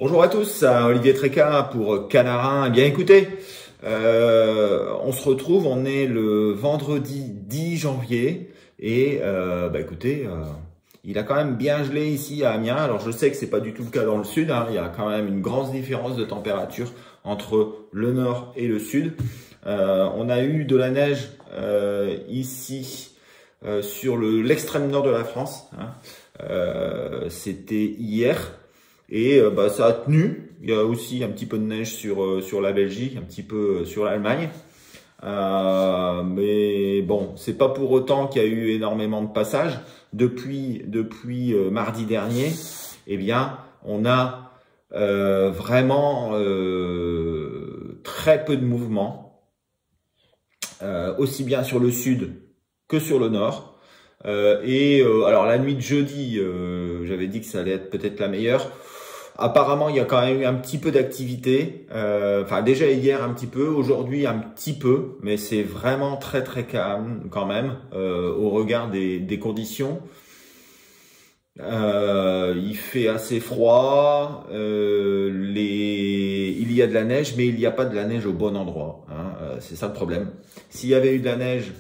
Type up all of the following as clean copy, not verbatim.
Bonjour à tous, Olivier Tréca pour Canarin. Eh bien écoutez, on se retrouve, on est le vendredi 10 janvier et écoutez, il a quand même bien gelé ici à Amiens. Alors je sais que c'est pas du tout le cas dans le sud, hein. Il y a quand même une grande différence de température entre le nord et le sud. On a eu de la neige ici sur l'extrême nord de la France, hein. C'était hier. Et ça a tenu. Il y a aussi un petit peu de neige sur la Belgique, un petit peu sur l'Allemagne. Mais bon, c'est pas pour autant qu'il y a eu énormément de passages. Depuis mardi dernier, eh bien, on a vraiment très peu de mouvements, aussi bien sur le sud que sur le nord. Alors la nuit de jeudi, j'avais dit que ça allait être peut-être la meilleure. Apparemment, il y a quand même eu un petit peu d'activité. Enfin, déjà hier un petit peu, aujourd'hui un petit peu, mais c'est vraiment très très calme quand même au regard des conditions. Il fait assez froid. Il y a de la neige, mais il n'y a pas de la neige au bon endroit, hein. C'est ça le problème. S'il y avait eu de la neige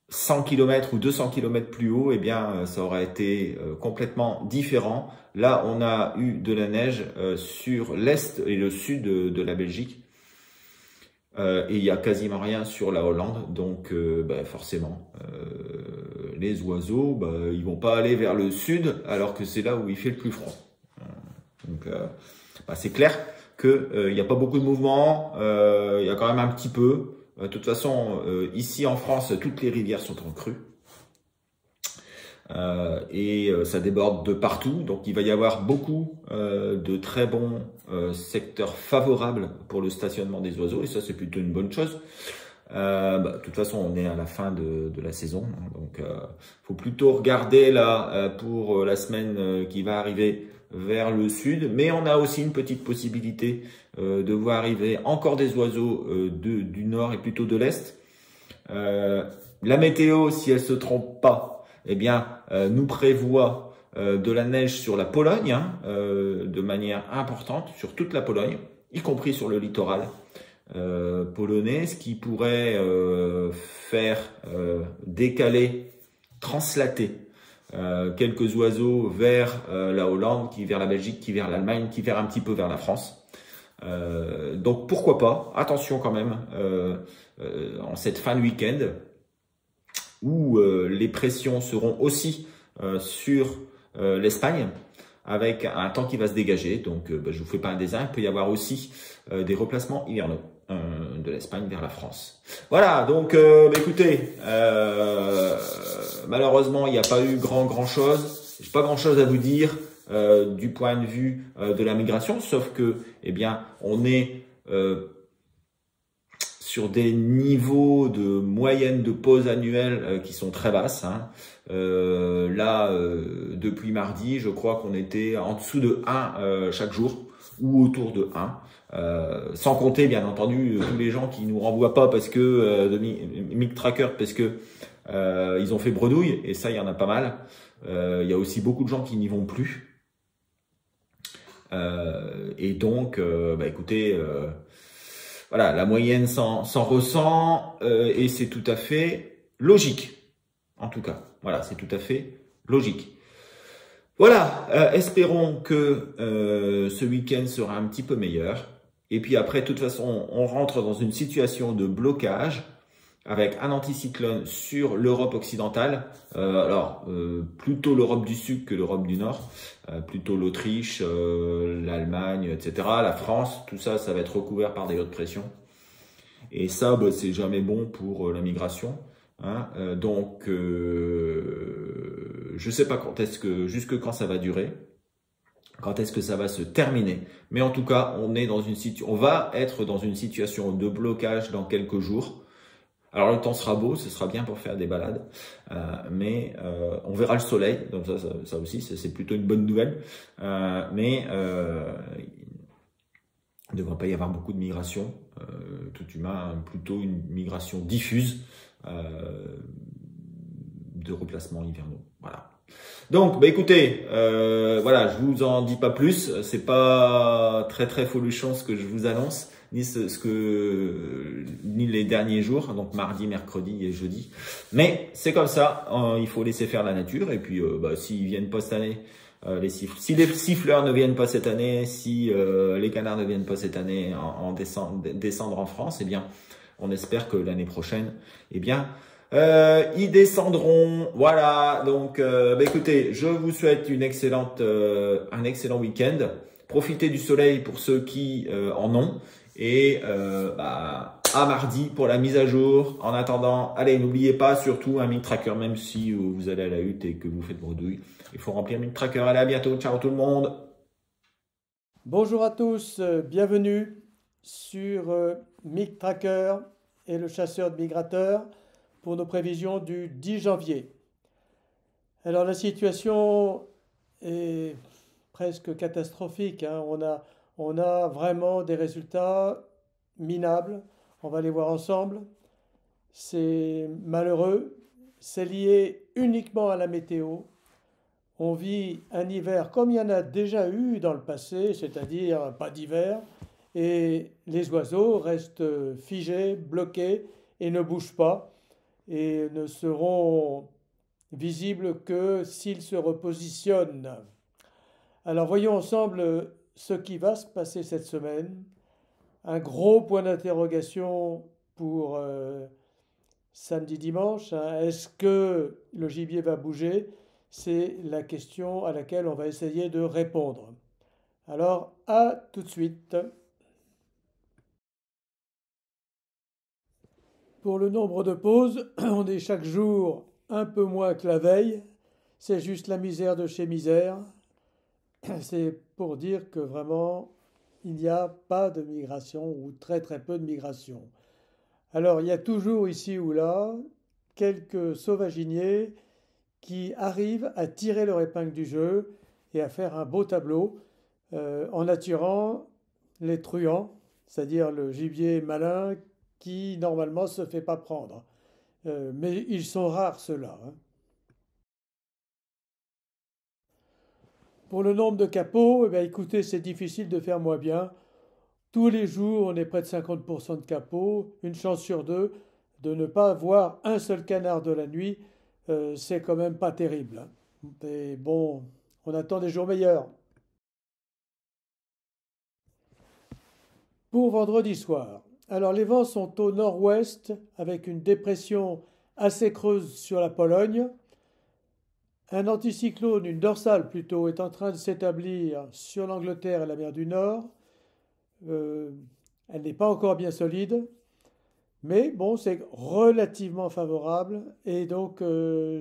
100 km ou 200 km plus haut, eh bien, ça aurait été complètement différent. Là, on a eu de la neige sur l'est et le sud de la Belgique. Et il y a quasiment rien sur la Hollande. Donc, forcément, les oiseaux, ils vont pas aller vers le sud alors que c'est là où il fait le plus froid. Donc, c'est clair qu'il n'y a pas beaucoup de mouvement. Il y a quand même un petit peu. De toute façon, ici en France, toutes les rivières sont en crue et ça déborde de partout. Donc, il va y avoir beaucoup de très bons secteurs favorables pour le stationnement des oiseaux et ça, c'est plutôt une bonne chose. De toute façon, on est à la fin de la saison, hein, donc faut plutôt regarder là pour la semaine qui va arriver vers le sud, mais on a aussi une petite possibilité de voir arriver encore des oiseaux du nord et plutôt de l'est. La météo, si elle se trompe pas, eh bien, nous prévoit de la neige sur la Pologne, hein, de manière importante sur toute la Pologne, y compris sur le littoral polonais, ce qui pourrait faire décaler, translater quelques oiseaux vers la Hollande, qui vers la Belgique, qui vers l'Allemagne, qui vers un petit peu vers la France. Donc pourquoi pas, attention quand même, en cette fin de week-end, où les pressions seront aussi sur l'Espagne, avec un temps qui va se dégager. Donc je vous fais pas un dessin, il peut y avoir aussi des replacements hivernaux de l'Espagne vers la France. Voilà, donc écoutez, malheureusement, il n'y a pas eu grand chose. J'ai pas grand chose à vous dire du point de vue de la migration, sauf que, eh bien, on est sur des niveaux de moyenne de pause annuelle qui sont très basses, hein. Depuis mardi, je crois qu'on était en dessous de 1 chaque jour ou autour de 1. Sans compter bien entendu tous les gens qui nous renvoient pas parce que de Mic Tracker parce que ils ont fait bredouille, et ça il y en a pas mal. Il y a aussi beaucoup de gens qui n'y vont plus. Et donc écoutez, voilà, la moyenne s'en ressent et c'est tout à fait logique. En tout cas, voilà, c'est tout à fait logique. Voilà, espérons que ce week-end sera un petit peu meilleur. Et puis après, de toute façon, on rentre dans une situation de blocage avec un anticyclone sur l'Europe occidentale. Plutôt l'Europe du Sud que l'Europe du Nord. Plutôt l'Autriche, l'Allemagne, etc. La France, tout ça, ça va être recouvert par des hautes pressions. Et ça, c'est jamais bon pour la migration, hein. Donc, je sais pas jusque quand ça va durer. Quand est-ce que ça va se terminer? Mais en tout cas, on va être dans une situation de blocage dans quelques jours. Alors le temps sera beau, ce sera bien pour faire des balades, mais on verra le soleil. Donc ça aussi, c'est plutôt une bonne nouvelle. Mais il ne devrait pas y avoir beaucoup de migration, tout humain, plutôt une migration diffuse de replacements hivernaux. Voilà. Donc, bah écoutez, voilà, je vous en dis pas plus. C'est pas très très folichon ce que je vous annonce, ni les derniers jours, donc mardi, mercredi et jeudi. Mais c'est comme ça. Il faut laisser faire la nature. Et puis, bah, s'ils viennent pas cette année, si les siffleurs ne viennent pas cette année, si les canards ne viennent pas cette année descendre en France, eh bien, on espère que l'année prochaine, eh bien, ils descendront. Voilà. Donc, bah, écoutez, je vous souhaite un excellent week-end. Profitez du soleil pour ceux qui en ont. Et bah, à mardi pour la mise à jour. En attendant, allez, n'oubliez pas surtout un Mink Tracker, même si vous allez à la hutte et que vous faites bredouille. Il faut remplir Mink Tracker. Allez, à bientôt. Ciao tout le monde. Bonjour à tous, bienvenue sur Mink Tracker et le chasseur de migrateurs pour nos prévisions du 10 janvier. Alors la situation est presque catastrophique, hein. On a vraiment des résultats minables. On va les voir ensemble. C'est malheureux. C'est lié uniquement à la météo. On vit un hiver comme il y en a déjà eu dans le passé, c'est-à-dire pas d'hiver, et les oiseaux restent figés, bloqués et ne bougent pas, et ne seront visibles que s'ils se repositionnent. Alors voyons ensemble ce qui va se passer cette semaine. Un gros point d'interrogation pour samedi-dimanche, hein. Est-ce que le gibier va bouger? C'est la question à laquelle on va essayer de répondre. Alors, à tout de suite. Pour le nombre de pauses, on est chaque jour un peu moins que la veille. C'est juste la misère de chez misère. C'est pour dire que vraiment, il n'y a pas de migration ou très très peu de migration. Alors, il y a toujours ici ou là quelques sauvaginiers qui arrivent à tirer leur épingle du jeu et à faire un beau tableau en attirant les truands, c'est-à-dire le gibier malin qui normalement ne se fait pas prendre. Mais ils sont rares ceux-là, hein. Pour le nombre de capots, eh bien, écoutez, c'est difficile de faire moins bien. Tous les jours, on est près de 50% de capots, une chance sur deux de ne pas voir un seul canard de la nuit, c'est quand même pas terrible, hein. Mais bon, on attend des jours meilleurs. Pour vendredi soir, alors les vents sont au nord-ouest avec une dépression assez creuse sur la Pologne. Un anticyclone, une dorsale plutôt, est en train de s'établir sur l'Angleterre et la mer du Nord. Euh, Elle n'est pas encore bien solide, mais bon, c'est relativement favorable. Et donc,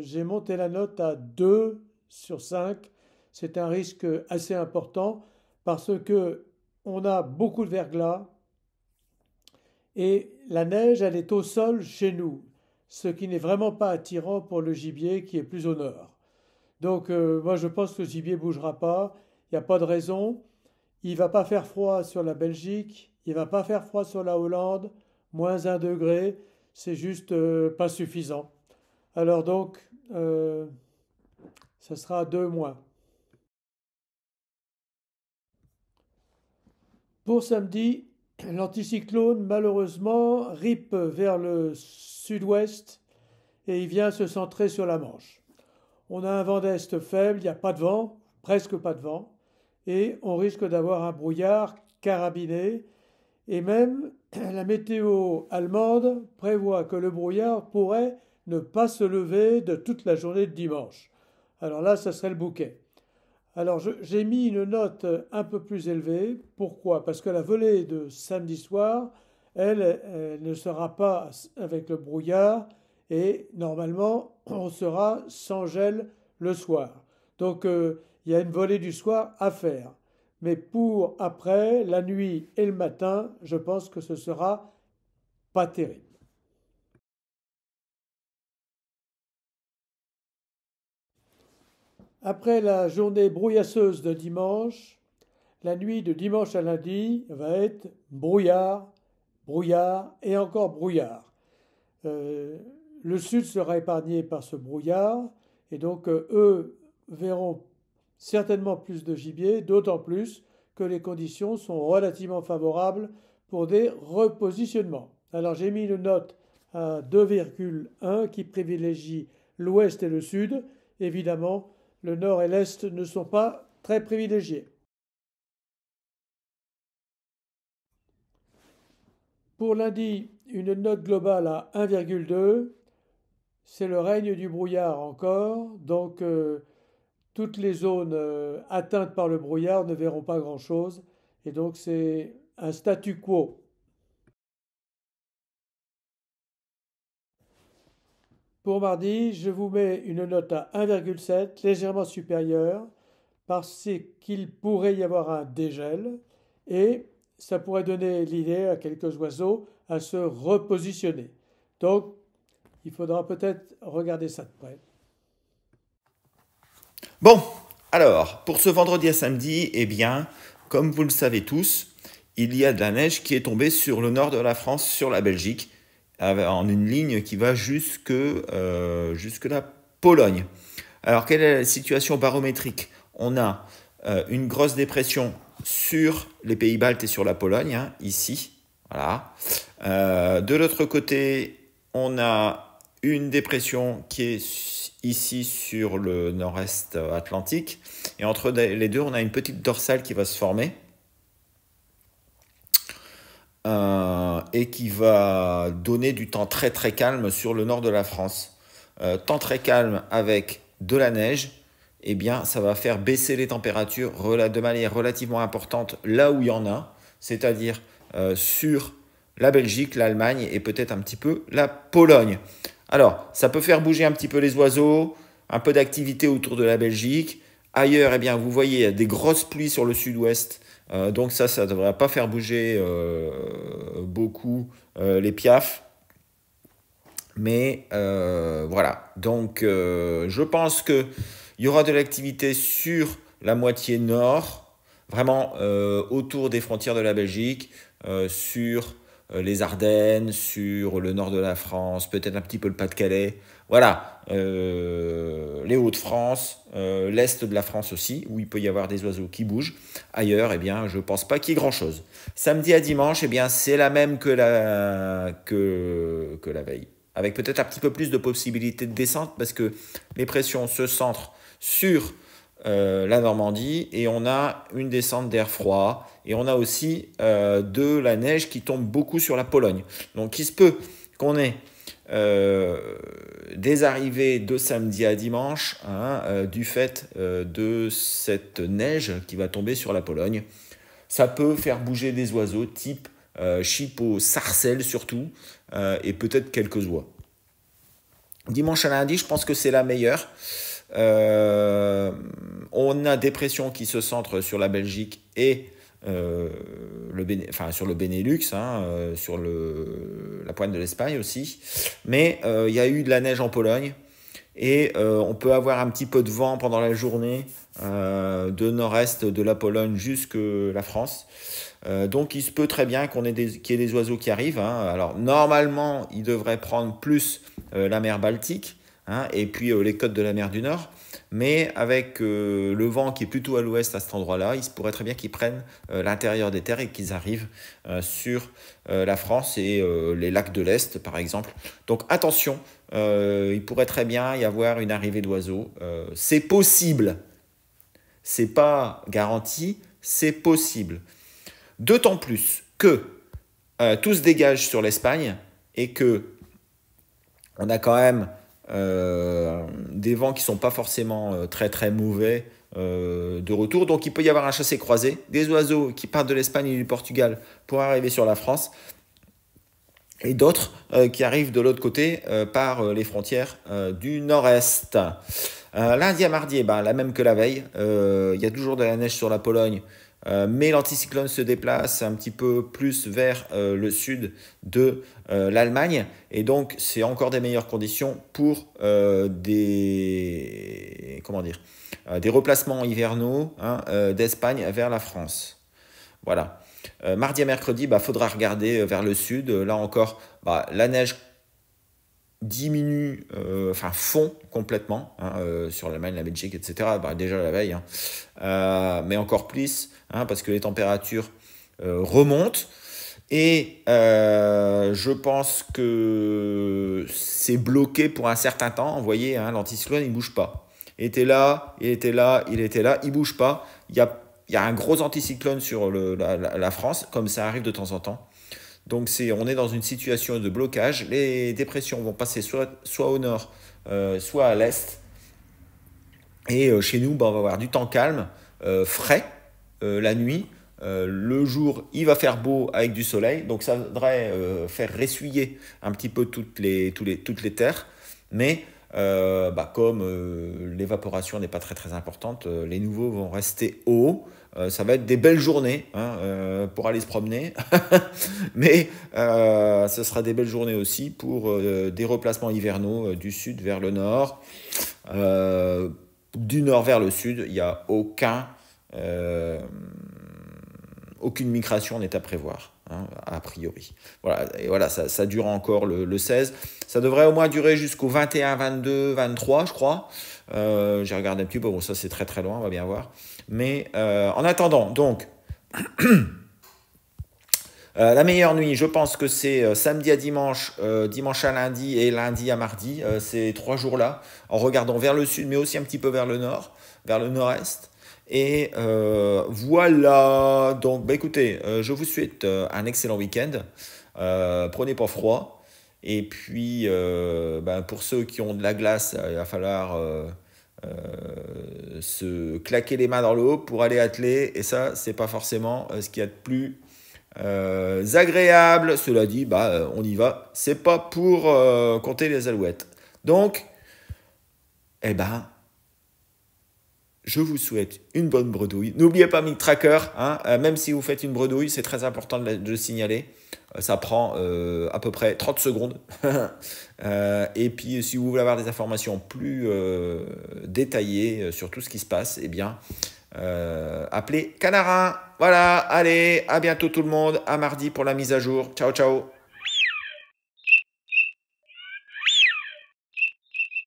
j'ai monté la note à 2 sur 5. C'est un risque assez important parce que on a beaucoup de verglas et la neige, elle est au sol chez nous, ce qui n'est vraiment pas attirant pour le gibier qui est plus au nord. Donc, moi, je pense que le gibier ne bougera pas. Il n'y a pas de raison. Il ne va pas faire froid sur la Belgique, il ne va pas faire froid sur la Hollande, moins 1 degré, c'est juste pas suffisant. Alors donc, ça sera 2 moins. Pour samedi, l'anticyclone malheureusement ripe vers le sud-ouest et il vient se centrer sur la Manche. On a un vent d'est faible, il n'y a pas de vent, presque pas de vent, et on risque d'avoir un brouillard carabiné. Et même la météo allemande prévoit que le brouillard pourrait ne pas se lever de toute la journée de dimanche. Alors là, ça serait le bouquet. Alors j'ai mis une note un peu plus élevée. Pourquoi? Parce que la volée de samedi soir, elle ne sera pas avec le brouillard et normalement on sera sans gel le soir. Donc il y a une volée du soir à faire. Mais pour après, la nuit et le matin, je pense que ce sera pas terrible. Après la journée brouillasseuse de dimanche, la nuit de dimanche à lundi va être brouillard, brouillard et encore brouillard. Euh, le sud sera épargné par ce brouillard Et donc, eux verront certainement plus de gibier, d'autant plus que les conditions sont relativement favorables pour des repositionnements. Alors, j'ai mis une note à 2,1 qui privilégie l'ouest et le sud. Évidemment, le nord et l'est ne sont pas très privilégiés. Pour lundi, une note globale à 1,2. C'est le règne du brouillard encore. Donc, toutes les zones atteintes par le brouillard ne verront pas grand-chose. Et donc, c'est un statu quo. Pour mardi, je vous mets une note à 1,7, légèrement supérieure, parce qu'il pourrait y avoir un dégel et ça pourrait donner l'idée à quelques oiseaux à se repositionner. Donc, il faudra peut-être regarder ça de près. Bon, alors, pour ce vendredi à samedi, eh bien, comme vous le savez tous, il y a de la neige qui est tombée sur le nord de la France, sur la Belgique, en une ligne qui va jusque la Pologne. Alors, quelle est la situation barométrique? On a une grosse dépression sur les pays baltes et sur la Pologne, hein, ici. Voilà. De l'autre côté, on a une dépression qui est ici sur le nord-est atlantique. Et entre les deux, on a une petite dorsale qui va se former. Et qui va donner du temps très très calme sur le nord de la France. Temps très calme avec de la neige, eh bien ça va faire baisser les températures de manière relativement importante là où il y en a, c'est-à-dire sur la Belgique, l'Allemagne et peut-être un petit peu la Pologne. Alors, ça peut faire bouger un petit peu les oiseaux, un peu d'activité autour de la Belgique. Ailleurs, eh bien, vous voyez, il y a des grosses pluies sur le sud-ouest. Donc ça ne devrait pas faire bouger beaucoup les piafs. Mais voilà. Donc je pense qu'il y aura de l'activité sur la moitié nord, vraiment autour des frontières de la Belgique, sur les Ardennes, sur le nord de la France, peut-être un petit peu le Pas-de-Calais. Voilà, les Hauts-de-France, l'Est de la France aussi, où il peut y avoir des oiseaux qui bougent. Ailleurs, eh bien, je ne pense pas qu'il y ait grand-chose. Samedi à dimanche, eh bien, c'est la même que la veille, avec peut-être un petit peu plus de possibilités de descente, parce que les pressions se centrent sur la Normandie, et on a une descente d'air froid, et on a aussi de la neige qui tombe beaucoup sur la Pologne. Donc il se peut qu'on ait des arrivées de samedi à dimanche, hein, du fait de cette neige qui va tomber sur la Pologne. Ça peut faire bouger des oiseaux type chipot, sarcelle surtout, et peut-être quelques oies. Dimanche à lundi, je pense que c'est la meilleure. On a des pressions qui se centrent sur la Belgique et sur le Benelux, hein, sur la pointe de l'Espagne aussi. Mais il y a eu de la neige en Pologne et on peut avoir un petit peu de vent pendant la journée de nord-est de la Pologne jusque la France. Donc il se peut très bien qu'il y ait des oiseaux qui arrivent, hein. Alors normalement, ils devraient prendre plus la mer Baltique, hein, et puis les côtes de la mer du Nord. Mais avec le vent qui est plutôt à l'ouest à cet endroit-là, il se pourrait très bien qu'ils prennent l'intérieur des terres et qu'ils arrivent sur la France et les lacs de l'Est, par exemple. Donc attention, il pourrait très bien y avoir une arrivée d'oiseaux. C'est possible. C'est pas garanti, c'est possible. D'autant plus que tout se dégage sur l'Espagne et que on a quand même des vents qui ne sont pas forcément très très mauvais de retour. Donc il peut y avoir un chassé-croisé, des oiseaux qui partent de l'Espagne et du Portugal pour arriver sur la France, et d'autres qui arrivent de l'autre côté par les frontières du nord-est. Lundi à mardi, la même que la veille, il y a toujours de la neige sur la Pologne, mais l'anticyclone se déplace un petit peu plus vers le sud de l'Allemagne, et donc c'est encore des meilleures conditions pour des replacements hivernaux, hein, d'Espagne vers la France. Voilà. Mardi à mercredi, faudra regarder vers le sud. Là encore, la neige diminue, enfin fond complètement, hein, sur l'Allemagne, la Belgique, etc. Bah, déjà la veille, hein, mais encore plus, hein, parce que les températures remontent. Et je pense que c'est bloqué pour un certain temps. Vous voyez, hein, l'anticyclone, il ne bouge pas. Il était là, il était là, il était là, il ne bouge pas. Il y a un gros anticyclone sur la France, comme ça arrive de temps en temps. Donc on est dans une situation de blocage. Les dépressions vont passer soit au nord, soit à l'est. Et chez nous, bah, on va avoir du temps calme, frais, la nuit. Le jour, il va faire beau avec du soleil. Donc ça devrait faire ressuyer un petit peu toutes les terres. Mais comme l'évaporation n'est pas très très importante, les niveaux vont rester hauts. Ça va être des belles journées, hein, pour aller se promener. Mais ce sera des belles journées aussi pour des replacements hivernaux du sud vers le nord. Du nord vers le sud, il n'y a aucune migration n'est à prévoir, hein, a priori. Voilà, et voilà, ça dure encore le 16. Ça devrait au moins durer jusqu'au 21, 22, 23, je crois. J'ai regardé un petit peu, bon, ça c'est très très loin, on va bien voir. Mais en attendant, donc, la meilleure nuit, je pense que c'est samedi à dimanche, dimanche à lundi et lundi à mardi, ces 3 jours-là, en regardant vers le sud, mais aussi un petit peu vers le nord, vers le nord-est. Et voilà, donc bah, écoutez, je vous souhaite un excellent week-end, prenez pas froid, et puis pour ceux qui ont de la glace, il va falloir se claquer les mains dans l'eau pour aller atteler, et ça c'est pas forcément ce qu'il y a de plus agréable. Cela dit, on y va, c'est pas pour compter les alouettes. Donc, je vous souhaite une bonne bredouille. N'oubliez pas MicTracker, hein, même si vous faites une bredouille, c'est très important de le signaler. Ça prend à peu près 30 secondes. Et puis, si vous voulez avoir des informations plus détaillées sur tout ce qui se passe, appelez Canarin. Voilà, allez, à bientôt tout le monde. À mardi pour la mise à jour. Ciao, ciao.